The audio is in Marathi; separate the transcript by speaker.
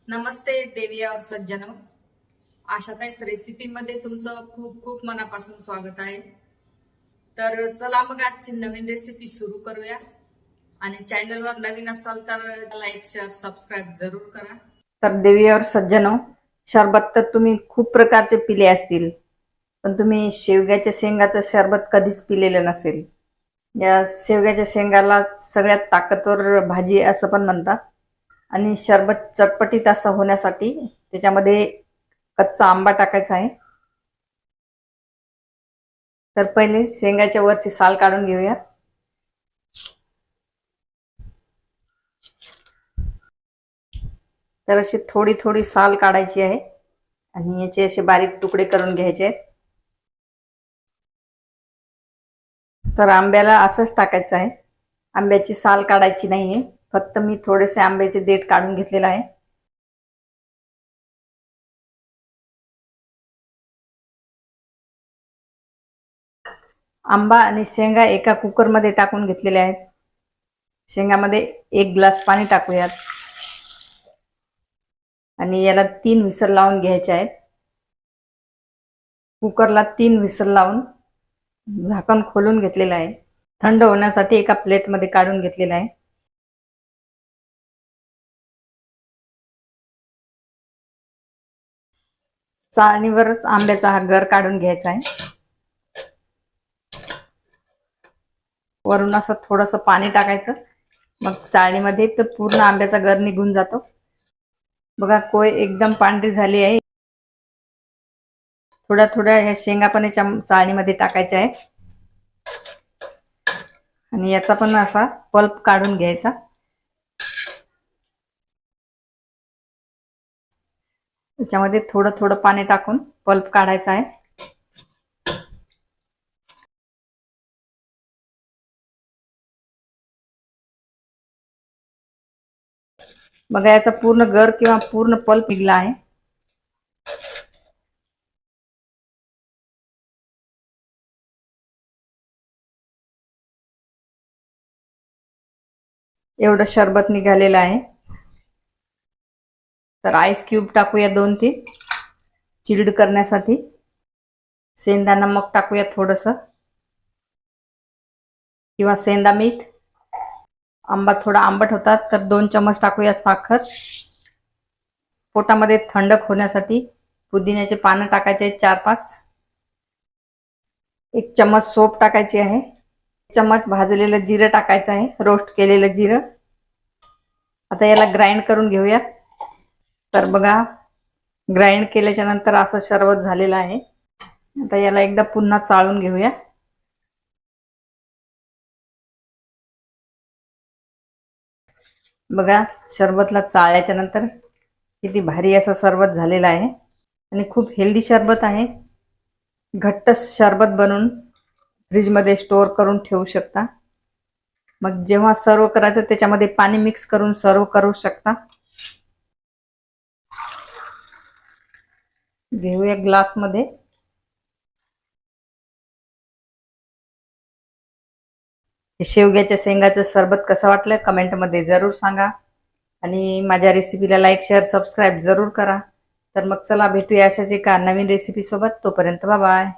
Speaker 1: नमस्ते देवी और सज्जनों, आशाताईस रेसिपी मध्ये तुमचं खूप खूप मनापासून स्वागत आहे। तर चला मग आजची नवीन रेसिपी सुरू करूया। आणि चॅनलवर नवीन असाल तर लाईक शेअर सबस्क्राइब जरूर करा। तर देवी और सज्जनों, शरबत तर तुम्ही खूप प्रकारचे पिले असतील, पण तुम्ही शेवग्याच्या शेंगाचं शरबत कधीच पिलेलं नसेल। या शेवग्याच्या शेंगाला सगळ्यात ताकदवर भाजी असं पण म्हणतात। आणि शरबत चटपटीत असं होण्यासाठी त्याच्यामध्ये कच्चा आंबा टाकायचा आहे। तर पहिले शेंगाच्या वरची साल काढून घेऊया। तर अशी थोडी थोडी साल काढायची आहे आणि याचे असे बारीक तुकडे करून घ्यायचे आहेत। तर आंब्याला असंच टाकायचं आहे, आंब्याची साल काढायची नाहीये, फक्त मी थोडेसे आंब्याचे देठ काढून घेतलेले आहे। आंबा आणि शेंगा एका कुकर मध्ये टाकून घेतलेले आहेत। शेंगामध्ये 1 ग्लास पाणी टाकूयात आणि याला 3 विसल लावून घ्यायचे आहेत। कुकरला 3 विसल लावून झाकण खोलून घेतलेलं आहे। थंड होण्यासाठी एका प्लेट मध्ये काढून घेतलेलं आहे। चाळणीवरच आंब्याचा हा गर काढून घ्यायचा आहे। वरून असं थोडंसं पाणी टाकायचं, मग चाळणीमध्ये तर पूर्ण आंब्याचा गर निघून जातो। बघा कोय एकदम पांढरी झाली आहे। थोड्या थोड्या ह्या शेंगा पण याच्या चाळणीमध्ये टाकायच्या आहेत आणि याचा पण असा पल्प काढून घ्यायचा। त्याच्यामध्ये थोडं थोडं पाणी टाकून पल्प काढायचा आहे। बघा याचा पूर्ण गर किंवा पूर्ण पल्प निघला आहे। एवढं शरबत निघालेलं आहे। तर आईस क्यूब टाकूया 2-3 चिल्ड करण्यासाठी। सेंधा नमक टाकूया थोडंसं किंवा सेंधा मीठ। आंबा थोडा आंबट होता तर 2 चम्मच टाकूया साखर। पोटामध्ये थंडक होण्यासाठी पुदिन्याचे पानं टाकायचे 4-5। 1 चम्मच सोप टाकायची आहे। 1 चम्मच भाजलेलं जिरं टाकायचं आहे, रोस्ट केलेलं जिरं। आता याला ग्राइंड करून घेऊया। तर बघा ग्राइंड केल्याच्या नंतर असं शरबत झालेलं आहे। आता याला एकदा पुन्हा चाळून घेऊया। बघा शरबतला चाळल्याच्या नंतर किती भारी असं सरबत झालेलं आहे आणि खूप हेल्दी शरबत आहे। घट्ट शरबत बनवून फ्रीज मध्ये स्टोर करून ठेवू शकता। मग जेव्हा सर्व करायचं त्याच्यामध्ये पाणी मिक्स करून सर्व करू शकता। घेऊया ग्लास मध्ये। शेवग्याच्या शेंगाचं सरबत कसं वाटलं कमेंट मध्ये जरूर सांगा आणि माझ्या रेसिपीला लाईक शेअर सबस्क्राइब जरूर करा। तर मग चला भेटूया अशाच एका नवीन रेसिपी सोबत। तोपर्यंत बाय बाय।